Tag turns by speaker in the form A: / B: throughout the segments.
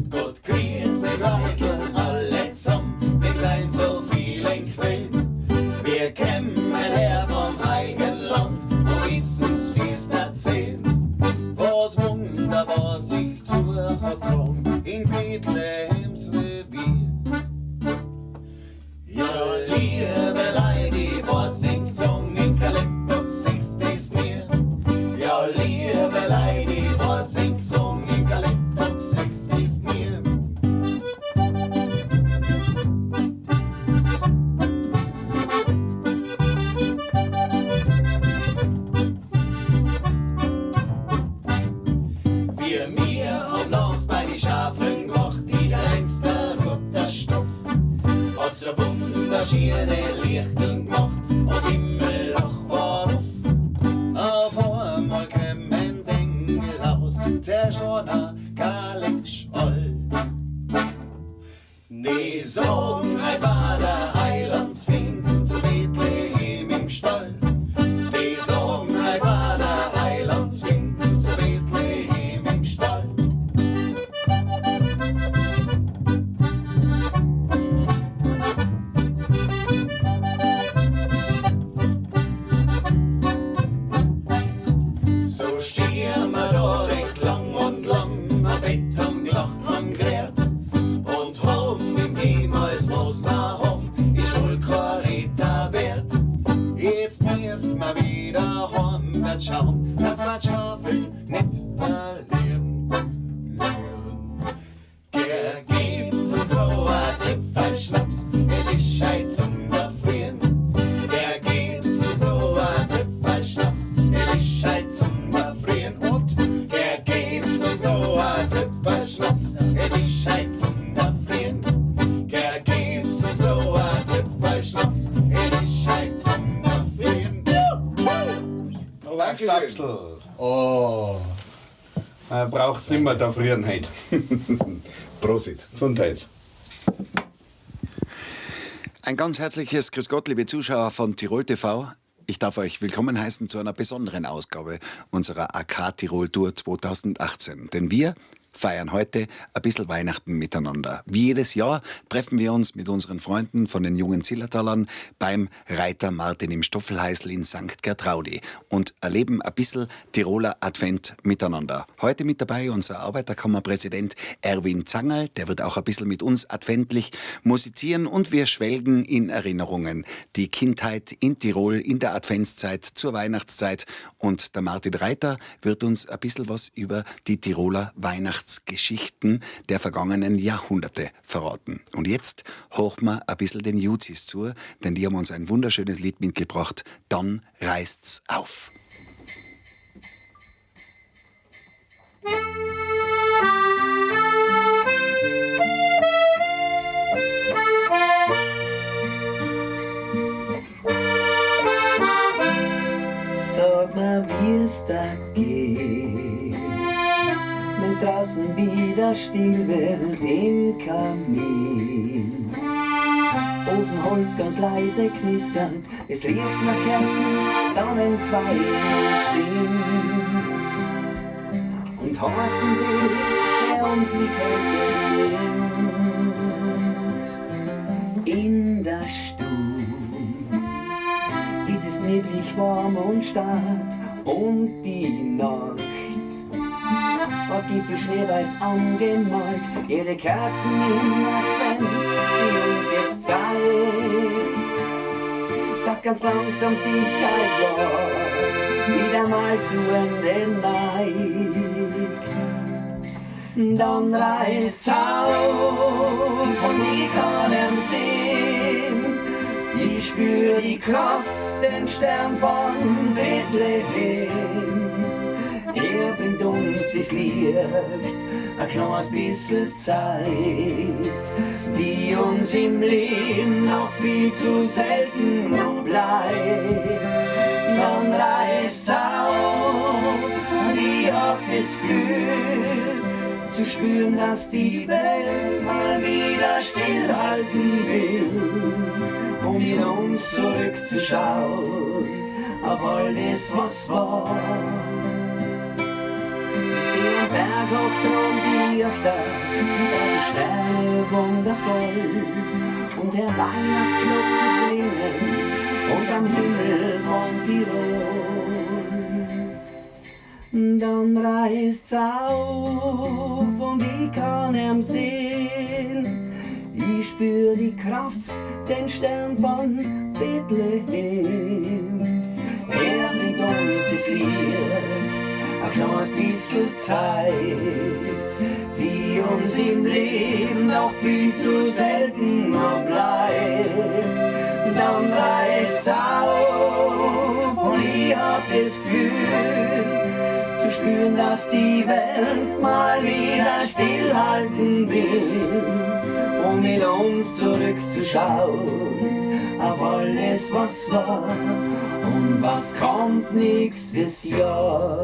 A: Gott grüße Leute alle zusammen, wir sind so viel in Quellen. Wir kommen her vom heiligen Land und wissen's, wie's erzählen. Was wunderbar sich zugetragen in Bethlehems Revier. Ja, liebe Leute, was singt Song in Calypso 60's near? Ja, liebe Leute, was singt Song in Calypso 60's near? Wir haben nachts bei die Schafeln gemacht, die Einster rupt der Stoff. Hat so wunderschöne Lichteln gemacht, und Himmelloch war auf. Auf einmal kämen Engel aus, zerschorner Kalisch all. Die sagen, heut war der Heilandsfind zu Bethlehem im Stall. Die sagen, heut war der Heilandsfind zu Bethlehem im Stall. So stehen wir da recht lang und lang am Bett, haben gelacht, haben gerät und haben im Jemals, was wir haben, ist wohl kein Ritter wert. Jetzt müssen wir wieder heimwärts schauen, dass wir die Schafeln nicht verlieren. Gib's uns so ein Tripfel Schnaps, es ist Scheit zum Erfrieren. Gib's uns so ein Tripfel Schnaps, es ist Scheit zum Erfrieren. Und gib's uns so ein Tripfel Schnaps, es ist Scheit zum Erfrieren. Gib's uns so ein Tripfel Schnaps, es ist Scheit zum Erfrieren.
B: Stapsel. Oh. Man braucht's nicht mehr da frieren heute.
A: Prosit.
B: Gesundheit.
A: Ein ganz herzliches Grüß Gott, liebe Zuschauer von Tirol TV. Ich darf euch willkommen heißen zu einer besonderen Ausgabe unserer AK Tirol Tour 2018. Denn wir feiern heute ein bisschen Weihnachten miteinander. Wie jedes Jahr treffen wir uns mit unseren Freunden von den jungen Zillertalern beim Reiter Martin im Stoffelheißl in St. Gertraudi und erleben ein bisschen Tiroler Advent miteinander. Heute mit dabei unser Arbeiterkammerpräsident Erwin Zangerl, der wird auch ein bisschen mit uns adventlich musizieren und wir schwelgen in Erinnerungen. Die Kindheit in Tirol in der Adventszeit zur Weihnachtszeit und der Martin Reiter wird uns ein bisschen was über die Tiroler Weihnachtsgeschichten der vergangenen Jahrhunderte verraten. Und jetzt hochen wir ein bisschen den Juzis zu, denn die haben uns ein wunderschönes Lied mitgebracht. Dann reißt's auf.
C: Sag mal, wie es da geht, wenn's draußen wieder still wird im Kamin. Ofenholz ganz leise knisternd, es riecht nach Kerzen, Tannenzweig sind's. Und heißen die, der uns die Kälte bringt. In der Stube ist es niedlich warm und stark und die Nacht hat Gipfel schneeweiß angemalt, ihre Kerzen im Advent, die uns jetzt zeigt, dass ganz langsam Sicherheit war, wieder mal zu Ende neigt. Dann reißt's auf und ich kann ihn sehen, ich spür die Kraft, den Stern von Bethlehem. Er bringt uns das Licht, ein kleines bisschen Zeit, die uns im Leben noch viel zu selten nur bleibt. Dann reißt's auf und ich hab das Gefühl, zu spüren, dass die Welt mal wieder stillhalten will, um in uns zurückzuschauen auf all das, was war. Wir sehen Berg hockt drum die Lichter, das ist Sterne wundervoll. Und der Weihnachtsglocke klingen und am Himmel von Tirol. Dann reißt's auf und ich kann ihn sehen. Ich spür die Kraft, den Stern von Bethlehem. Er bringt uns das Licht, ein kleines bisschen Zeit, die uns im Leben noch viel zu selten noch bleibt. Dann reißt's auf und ich hab das Gefühl, zu spüren, dass die Welt mal wieder stillhalten will, um mit uns zurückzuschauen auf alles, was war und was kommt nächstes Jahr.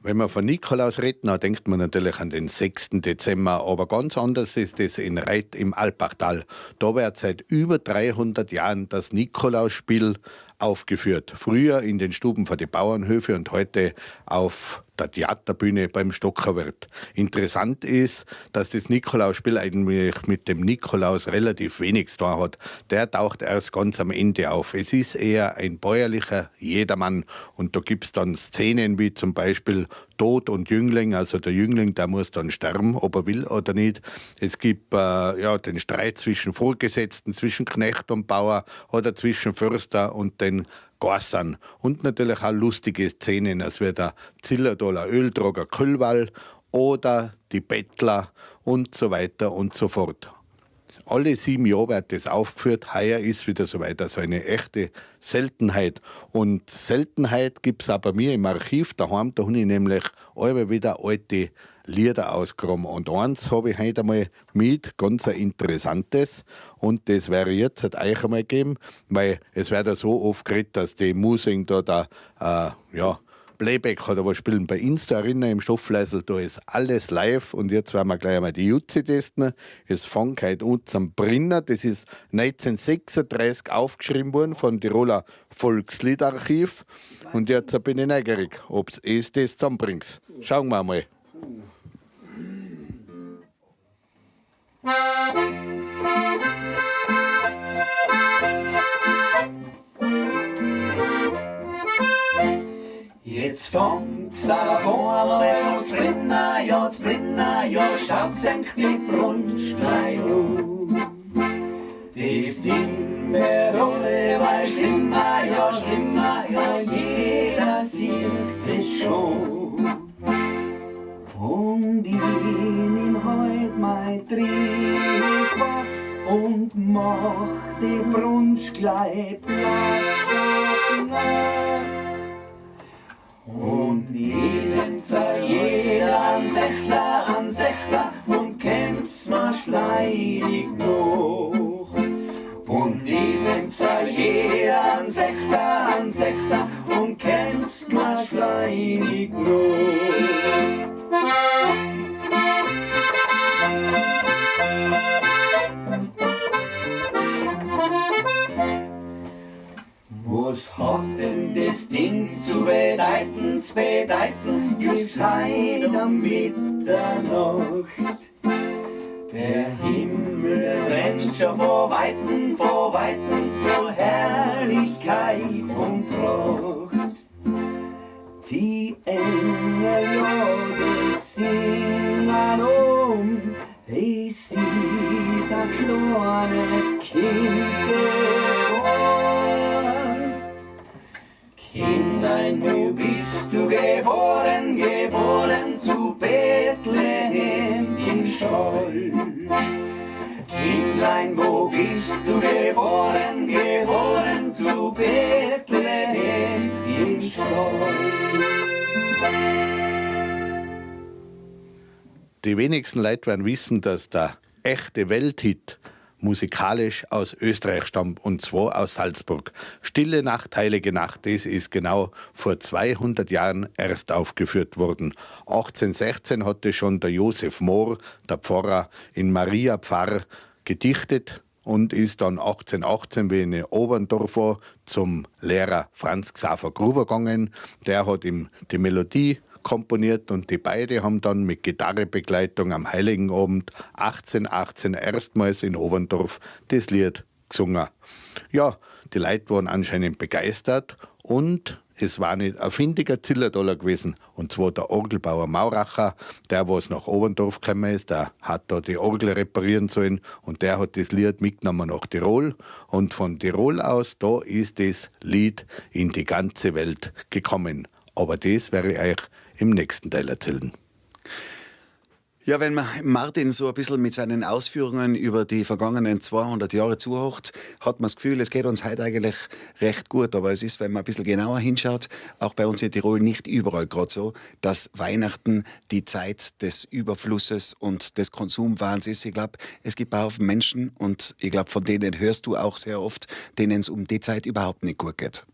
D: Wenn man von Nikolaus redet, dann denkt man natürlich an den 6. Dezember, aber ganz anders ist es in Reit im Alpachtal. Da wird seit über 300 Jahren das Nikolausspiel aufgeführt. Früher in den Stuben von den Bauernhöfe und heute auf der Theaterbühne beim Stockerwirt. Interessant ist, dass das Nikolausspiel eigentlich mit dem Nikolaus relativ wenig zu tun hat. Der taucht erst ganz am Ende auf. Es ist eher ein bäuerlicher Jedermann und da gibt es dann Szenen wie zum Beispiel Tod und Jüngling. Also der Jüngling, der muss dann sterben, ob er will oder nicht. Es gibt den Streit zwischen Vorgesetzten, zwischen Knecht und Bauer oder zwischen Förster und den Gorsern. Und natürlich auch lustige Szenen, als wie der Zillertaler Öltrager Küllwall oder die Bettler und so weiter und so fort. Alle 7 Jahre wird das aufgeführt. Heuer ist wieder so weiter, so eine echte Seltenheit. Und Seltenheit gibt es auch bei mir im Archiv daheim. Da habe ich nämlich immer wieder alte Lieder ausgegraben. Und eins habe ich heute einmal mit, ganz ein interessantes. Und das wäre jetzt halt euch einmal geben, weil es wird ja so oft geredet, dass die Musik da Playback oder was spielen bei Insta erinnern im Stoffleisel, da ist alles live und jetzt werden wir gleich einmal die Jutzi testen. Es fängt heute an zum Brinner, das ist 1936 aufgeschrieben worden von Tiroler Volksliedarchiv und jetzt bin ich neugierig, ob es das zusammenbringt. Schauen wir mal.
C: Jetzt fängt's an, jetzt Brinner, ja, schaut's engt die Brunschgleich an. Das Ding wird alle weil schlimmer, ja, jeder sieht es schon. Und ich nehm heut mein Trinkfass und mach die Brunschgleich platt und nass. Und diesem jeder an Sechter und kämpft's mal schleidig noch. Und diesem jeder an Sechter und kämpft's mal schleidig noch. Was hat denn das Ding zu bedeuten, just heut am Mitternacht? Der Himmel brennt schon vor Weiten, vor Herrlichkeit und Pracht. Die Engel, ja, die singen es ist ein kleines Kind geboren. Kindlein, wo bist du geboren, zu Bethlehem im Stall. Kindlein, wo bist du geboren, zu Bethlehem im Stall.
D: Die wenigsten Leute werden wissen, dass der echte Welthit musikalisch aus Österreich stammt, und zwar aus Salzburg. Stille Nacht, heilige Nacht, das ist genau vor 200 Jahren erst aufgeführt worden. 1816 hatte schon der Josef Mohr, der Pfarrer in Maria Pfarr, gedichtet und ist dann 1818, wie in Oberndorf war, zum Lehrer Franz Xaver Gruber gegangen. Der hat ihm die Melodie komponiert und die beiden haben dann mit Gitarrebegleitung am Heiligen Abend 1818 erstmals in Oberndorf das Lied gesungen. Ja, die Leute waren anscheinend begeistert und es war nicht ein findiger Zillertaler gewesen. Und zwar der Orgelbauer Mauracher, der, was nach Oberndorf gekommen ist, der hat da die Orgel reparieren sollen und der hat das Lied mitgenommen nach Tirol. Und von Tirol aus, da ist das Lied in die ganze Welt gekommen. Aber das werde ich euch im nächsten Teil erzählen.
A: Ja, wenn man Martin so ein bisschen mit seinen Ausführungen über die vergangenen 200 Jahre zuhört, hat man das Gefühl, es geht uns heute eigentlich recht gut. Aber es ist, wenn man ein bisschen genauer hinschaut, auch bei uns in Tirol nicht überall gerade so, dass Weihnachten die Zeit des Überflusses und des Konsumwahns ist. Ich glaube, es gibt einen Haufen Menschen und ich glaube, von denen hörst du auch sehr oft, denen es um die Zeit überhaupt nicht gut geht.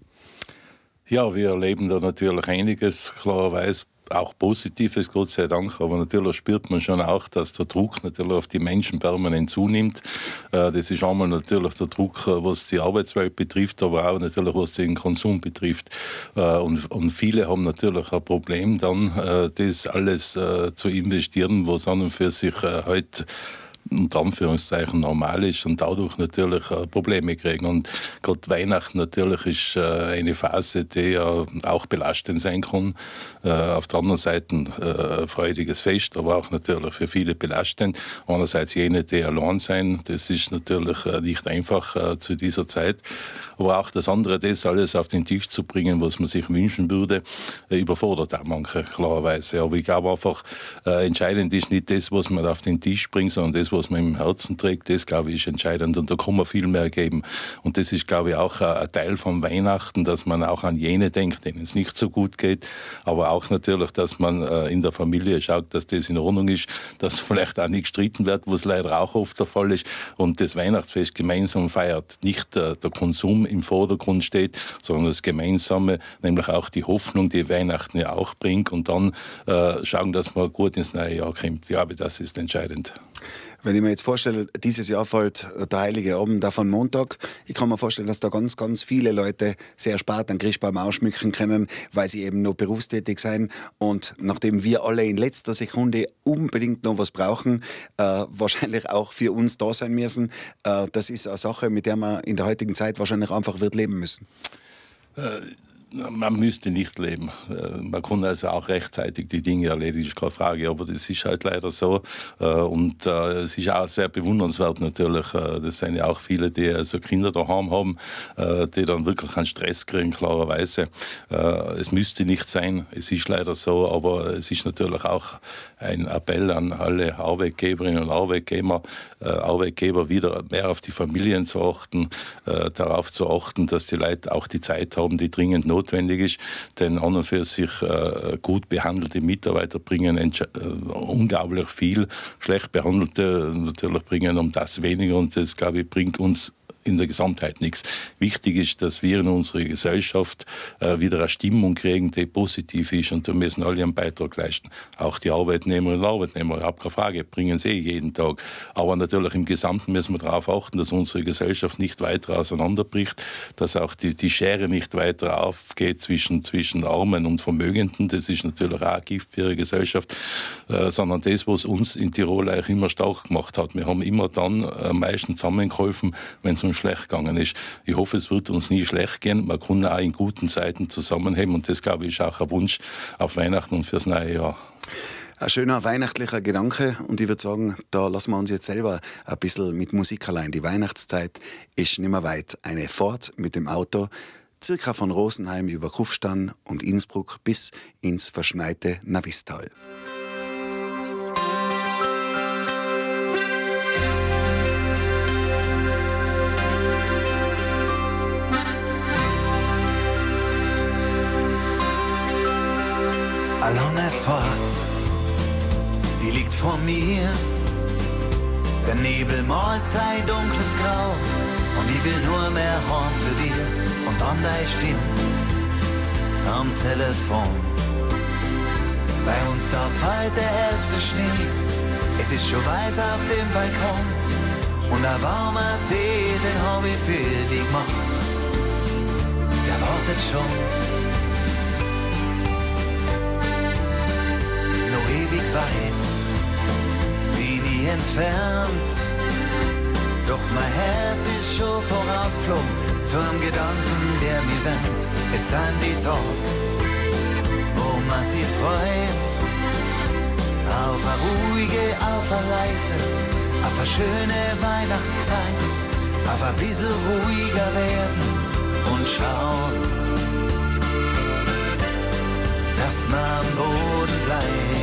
E: Ja, wir erleben da natürlich einiges, klarerweise. Auch Positives, Gott sei Dank, aber natürlich spürt man schon auch, dass der Druck natürlich auf die Menschen permanent zunimmt. Das ist einmal natürlich der Druck, was die Arbeitswelt betrifft, aber auch natürlich, was den Konsum betrifft. Und viele haben natürlich ein Problem dann, das alles zu investieren, was an und für sich heute unter Anführungszeichen normal ist und dadurch natürlich Probleme kriegen. Und gerade Weihnachten natürlich ist eine Phase, die ja auch belastend sein kann. Auf der anderen Seite ein freudiges Fest, aber auch natürlich für viele belastend. Einerseits jene, die allein sein, das ist natürlich nicht einfach zu dieser Zeit. Aber auch das andere, das alles auf den Tisch zu bringen, was man sich wünschen würde, überfordert auch manche, klarerweise. Aber ich glaube einfach, entscheidend ist nicht das, was man auf den Tisch bringt, sondern das, was man im Herzen trägt, das, glaube ich, ist entscheidend. Und da kann man viel mehr geben. Und das ist, glaube ich, auch ein Teil von Weihnachten, dass man auch an jene denkt, denen es nicht so gut geht. Aber auch natürlich, dass man in der Familie schaut, dass das in Ordnung ist, dass vielleicht auch nicht gestritten wird, was leider auch oft der Fall ist. Und das Weihnachtsfest gemeinsam feiert. Nicht der Konsum im Vordergrund steht, sondern das Gemeinsame, nämlich auch die Hoffnung, die Weihnachten ja auch bringt. Und dann schauen, dass man gut ins neue Jahr kommt. Ich glaube, das ist entscheidend.
A: Wenn ich mir jetzt vorstelle, dieses Jahr fällt der Heilige Abend auf einen Montag. Ich kann mir vorstellen, dass da ganz, ganz viele Leute sehr spät einen Christbaum ausschmücken können, weil sie eben noch berufstätig sind. Und nachdem wir alle in letzter Sekunde unbedingt noch was brauchen, wahrscheinlich auch für uns da sein müssen, das ist eine Sache, mit der man in der heutigen Zeit wahrscheinlich einfach wird leben müssen.
E: Man müsste nicht leben. Man kann also auch rechtzeitig die Dinge erledigen, ist keine Frage. Aber das ist halt leider so. Und es ist auch sehr bewundernswert natürlich. Das sind ja auch viele, die also Kinder daheim haben, die dann wirklich einen Stress kriegen, klarerweise. Es müsste nicht sein. Es ist leider so. Aber es ist natürlich auch ein Appell an alle Arbeitgeberinnen und Arbeitgeber, wieder mehr auf die Familien zu achten, darauf zu achten, dass die Leute auch die Zeit haben, die dringend notwendig ist, denn an und für sich gut behandelte Mitarbeiter bringen unglaublich viel, schlecht behandelte natürlich bringen um das weniger und das, glaube ich, bringt uns in der Gesamtheit nichts. Wichtig ist, dass wir in unserer Gesellschaft wieder eine Stimmung kriegen, die positiv ist und da müssen alle einen Beitrag leisten. Auch die Arbeitnehmerinnen und Arbeitnehmer, ich habe keine Frage, bringen sie jeden Tag. Aber natürlich im Gesamten müssen wir darauf achten, dass unsere Gesellschaft nicht weiter auseinanderbricht, dass auch die Schere nicht weiter aufgeht zwischen Armen und Vermögenden. Das ist natürlich auch ein Gift für ihre Gesellschaft, sondern das, was uns in Tirol eigentlich immer stark gemacht hat. Wir haben immer dann am meisten zusammengeholfen, wenn es uns schlecht gegangen ist. Ich hoffe, es wird uns nie schlecht gehen. Man kann auch in guten Zeiten zusammenheben und das, glaube ich, ist auch ein Wunsch auf Weihnachten und fürs neue Jahr.
A: Ein schöner weihnachtlicher Gedanke und ich würde sagen, da lassen wir uns jetzt selber ein bisschen mit Musik allein. Die Weihnachtszeit ist nicht mehr weit. Eine Fahrt mit dem Auto, circa von Rosenheim über Kufstein und Innsbruck bis ins verschneite Navistal.
F: Eine lange Fahrt, die liegt vor mir. Der Nebel malt sein dunkles Grau und ich will nur mehr heim zu dir und an deine Stimme am Telefon. Bei uns da fällt der erste Schnee, es ist schon weiß auf dem Balkon und ein warmer Tee, den hab ich für dich gemacht. Der wartet schon. Noch ewig weit, bin ich entfernt. Doch mein Herz ist schon vorausgeflogen zu einem Gedanken, der mir wärmt. Es sind die Tage, wo man sich freut. Auf eine ruhige, auf eine leise, auf eine schöne Weihnachtszeit. Auf ein bisschen ruhiger werden und schauen, dass man am Boden bleibt.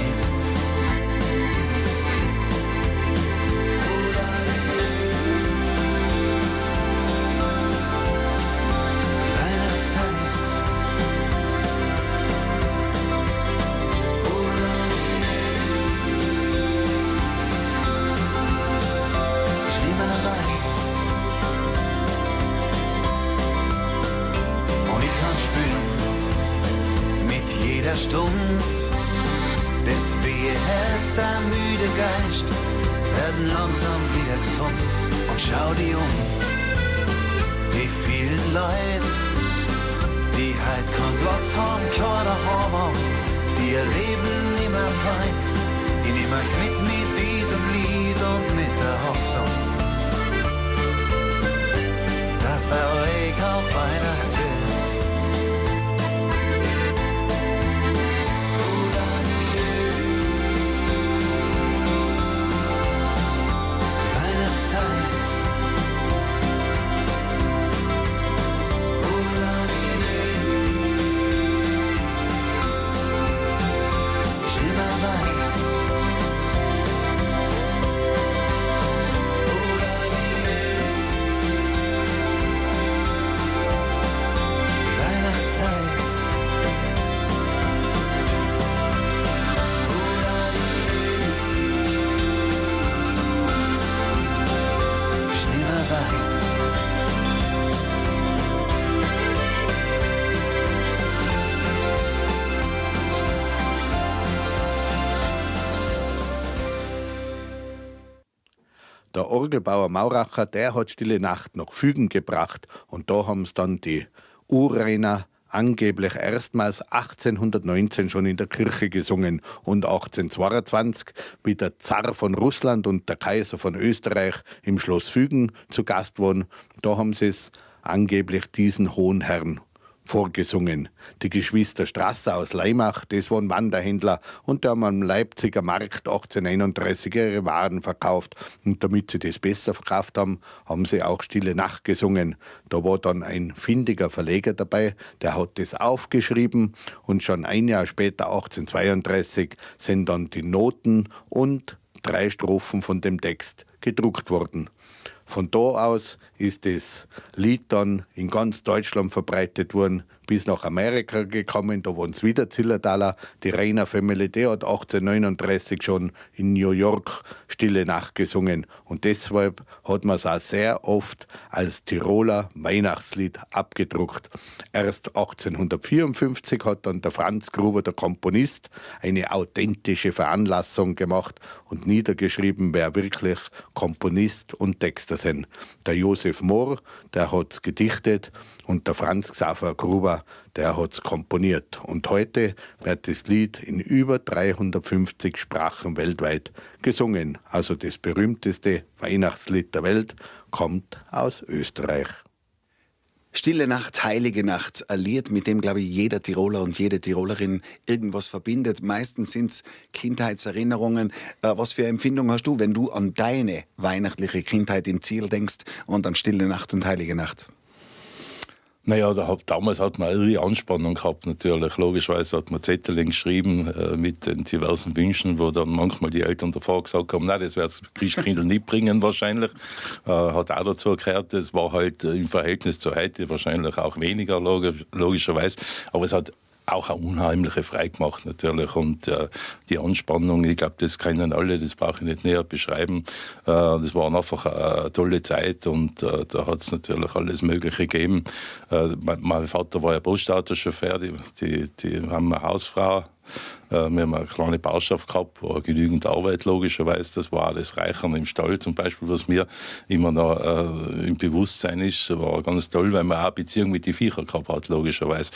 F: Stund, das wehe Herz, der müde Geist, werden langsam wieder gesund. Und schau dich um, die vielen Leute, die heut keinen Platz haben, keiner haben, die ihr Leben nimmer freut. Ich nehm euch mit diesem Lied und mit der Hoffnung, dass bei euch auch Weihnacht wird.
D: Der Orgelbauer Mauracher, der hat Stille Nacht nach Fügen gebracht und da haben es dann die Urrainer angeblich erstmals 1819 schon in der Kirche gesungen und 1822 wie der Zar von Russland und der Kaiser von Österreich im Schloss Fügen zu Gast waren. Da haben sie es angeblich diesen hohen Herrn vorgesungen. Die Geschwister Strasser aus Laimach, das waren Wanderhändler und die haben am Leipziger Markt 1831 ihre Waren verkauft. Und damit sie das besser verkauft haben, haben sie auch Stille Nacht gesungen. Da war dann ein findiger Verleger dabei, der hat das aufgeschrieben und schon ein Jahr später, 1832, sind dann die Noten und 3 Strophen von dem Text gedruckt worden. Von da aus ist das Lied dann in ganz Deutschland verbreitet worden, bis nach Amerika gekommen. Da waren es wieder Zillertaler. Die Rainer Family, die hat 1839 schon in New York Stille Nacht gesungen. Und deshalb hat man es auch sehr oft als Tiroler Weihnachtslied abgedruckt. Erst 1854 hat dann der Franz Gruber, der Komponist, eine authentische Veranlassung gemacht und niedergeschrieben, wer wirklich Komponist und Texter sind. Der Josef Mohr, der hat gedichtet und der Franz Xaver Gruber, der hat es komponiert. Und heute wird das Lied in über 350 Sprachen weltweit gesungen. Also das berühmteste Weihnachtslied der Welt kommt aus Österreich.
A: Stille Nacht, heilige Nacht, ein Lied, mit dem, glaube ich, jeder Tiroler und jede Tirolerin irgendwas verbindet. Meistens sind es Kindheitserinnerungen. Was für Empfindung hast du, wenn du an deine weihnachtliche Kindheit in Ziel denkst und an Stille Nacht und heilige Nacht?
E: Naja, damals hat man eine Anspannung gehabt natürlich. Logischerweise hat man Zettel geschrieben mit den diversen Wünschen, wo dann manchmal die Eltern davor gesagt haben, nein, das wird das Christkindl nicht bringen wahrscheinlich. Hat auch dazu gehört, das war halt im Verhältnis zu heute wahrscheinlich auch weniger logischerweise. Aber es hat auch eine unheimliche Freude gemacht natürlich und die Anspannung, ich glaube, das kennen alle, das brauche ich nicht näher beschreiben. Das war einfach eine tolle Zeit und da hat es natürlich alles Mögliche gegeben. Mein Vater war ja Postautochauffeur, die haben eine Hausfrau Wir haben eine kleine Bauschaft gehabt, war genügend Arbeit logischerweise. Das war alles Reichern im Stall zum Beispiel, was mir immer noch im Bewusstsein ist. Das war ganz toll, weil man auch eine Beziehung mit den Viechern gehabt hat, logischerweise.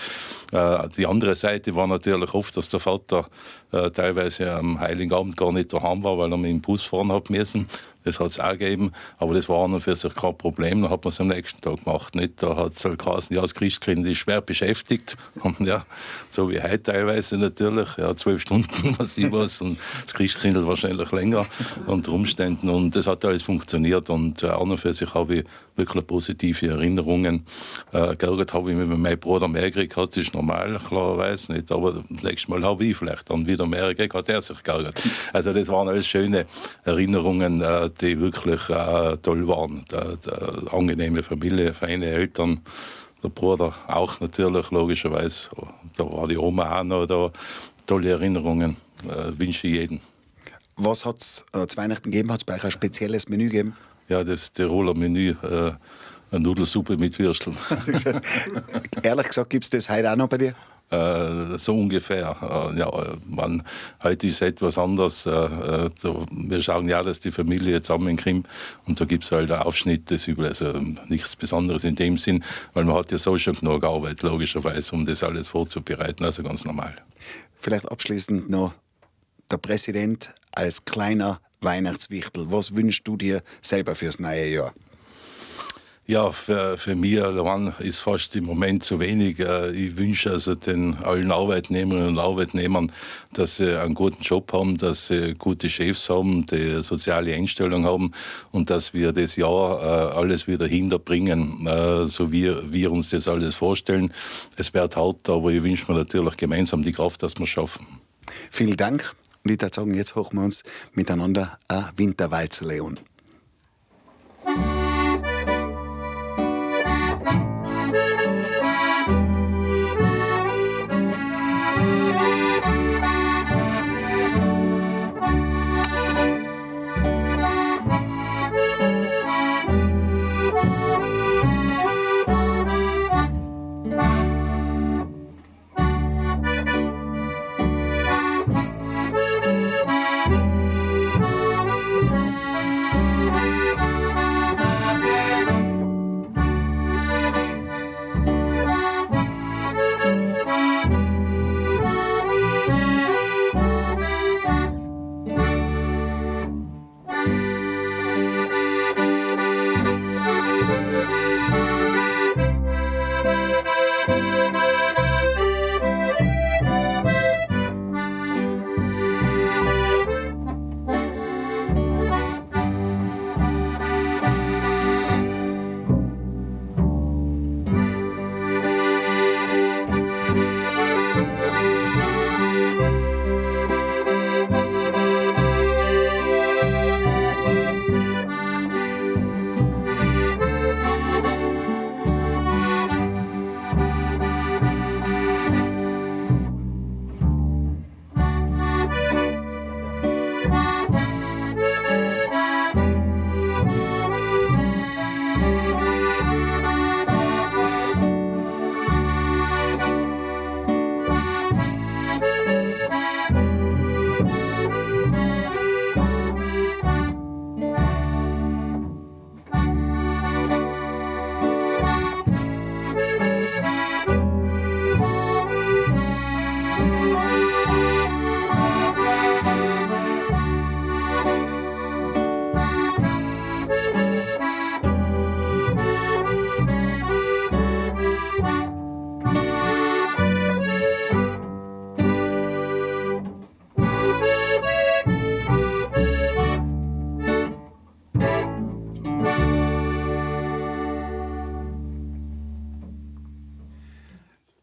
E: Die andere Seite war natürlich oft, dass der Vater teilweise am Heiligen Abend gar nicht daheim war, weil er mit dem Bus fahren hat müssen. Das hat es auch gegeben, aber das war an und für sich kein Problem. Dann hat man es am nächsten Tag gemacht. Nicht? Da hat es halt geheißen, ja, das Christkind ist schwer beschäftigt. Und ja, so wie heute teilweise natürlich. Ja, 12 Stunden, was ich weiß. Und das Christkind wahrscheinlich länger unter Umständen. Und das hat alles funktioniert. Und an und für sich habe ich wirklich positive Erinnerungen. Geärgert habe ich mich mit meinem Bruder mehr gekriegt, das ist normal, klarerweise nicht. Aber das nächste Mal habe ich vielleicht dann wieder mehr gekriegt, hat er sich geärgert. Also das waren alles schöne Erinnerungen, die wirklich toll waren. Die angenehme Familie, feine Eltern, der Bruder auch natürlich, logischerweise. Da war die Oma auch noch da. Tolle Erinnerungen, wünsche ich jedem.
A: Was hat es zu Weihnachten gegeben? Hat es bei euch ein spezielles Menü gegeben?
E: Ja, das Tiroler Menü, eine Nudelsuppe mit Würsteln.
A: Ehrlich gesagt, gibt es das heute auch noch bei dir?
E: So ungefähr. Heute ist es etwas anders. Wir schauen ja, dass die Familie zusammenkommt und da gibt es halt einen Aufschnitt des Übel. Also nichts Besonderes in dem Sinn, weil man hat ja so schon genug Arbeit, logischerweise, um das alles vorzubereiten. Also ganz normal.
A: Vielleicht abschließend noch der Präsident als kleiner Weihnachtswichtel. Was wünschst du dir selber fürs neue Jahr?
E: Ja, für mich allein ist fast im Moment zu wenig. Ich wünsche also allen Arbeitnehmerinnen und Arbeitnehmern, dass sie einen guten Job haben, dass sie gute Chefs haben, die eine soziale Einstellung haben und dass wir das Jahr alles wieder hinterbringen, so wie wir uns das alles vorstellen. Es wird hart, aber ich wünsche mir natürlich gemeinsam die Kraft, dass wir es schaffen.
A: Vielen Dank. Und ich würde sagen, jetzt hochen wir uns miteinander ein Winterwalzerle an.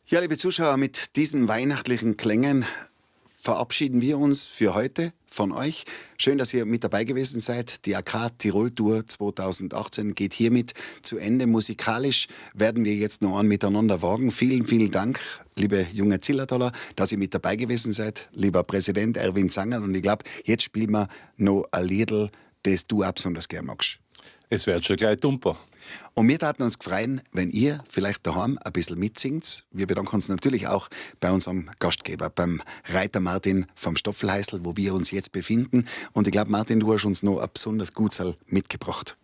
A: Ja, liebe Zuschauer, mit diesen weihnachtlichen Klängen verabschieden wir uns für heute von euch. Schön, dass ihr mit dabei gewesen seid. Die AK Tirol Tour 2018 geht hiermit zu Ende. Musikalisch werden wir jetzt noch miteinander wagen. Vielen, vielen Dank, liebe junge Zillertaler, dass ihr mit dabei gewesen seid. Lieber Präsident Erwin Zanger. Und ich glaube, jetzt spielen wir noch ein Liedl, das du auch besonders gern magst.
E: Es wird schon gleich dumper.
A: Und wir taten uns freuen, wenn ihr vielleicht daheim ein bisschen mitsingt. Wir bedanken uns natürlich auch bei unserem Gastgeber, beim Reiter Martin vom Stoffelheißel, wo wir uns jetzt befinden. Und ich glaube, Martin, du hast uns noch ein besonders Gutsal mitgebracht.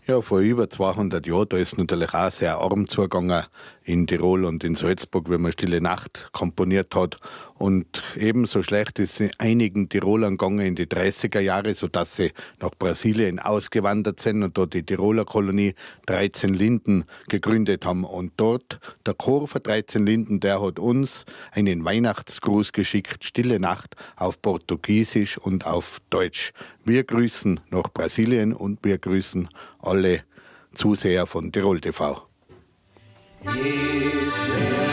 D: Ja, vor über 200 Jahren, da ist natürlich auch sehr arm zugegangen in Tirol und in Salzburg, wenn man Stille Nacht komponiert hat. Und ebenso schlecht ist es einigen Tirolern gegangen in die 30er Jahre, sodass sie nach Brasilien ausgewandert sind und dort die Tiroler Kolonie 13 Linden gegründet haben. Und dort, der Chor von 13 Linden, der hat uns einen Weihnachtsgruß geschickt, Stille Nacht, auf Portugiesisch und auf Deutsch. Wir grüßen nach Brasilien und wir grüßen alle Zuseher von Tirol TV.
C: Israel.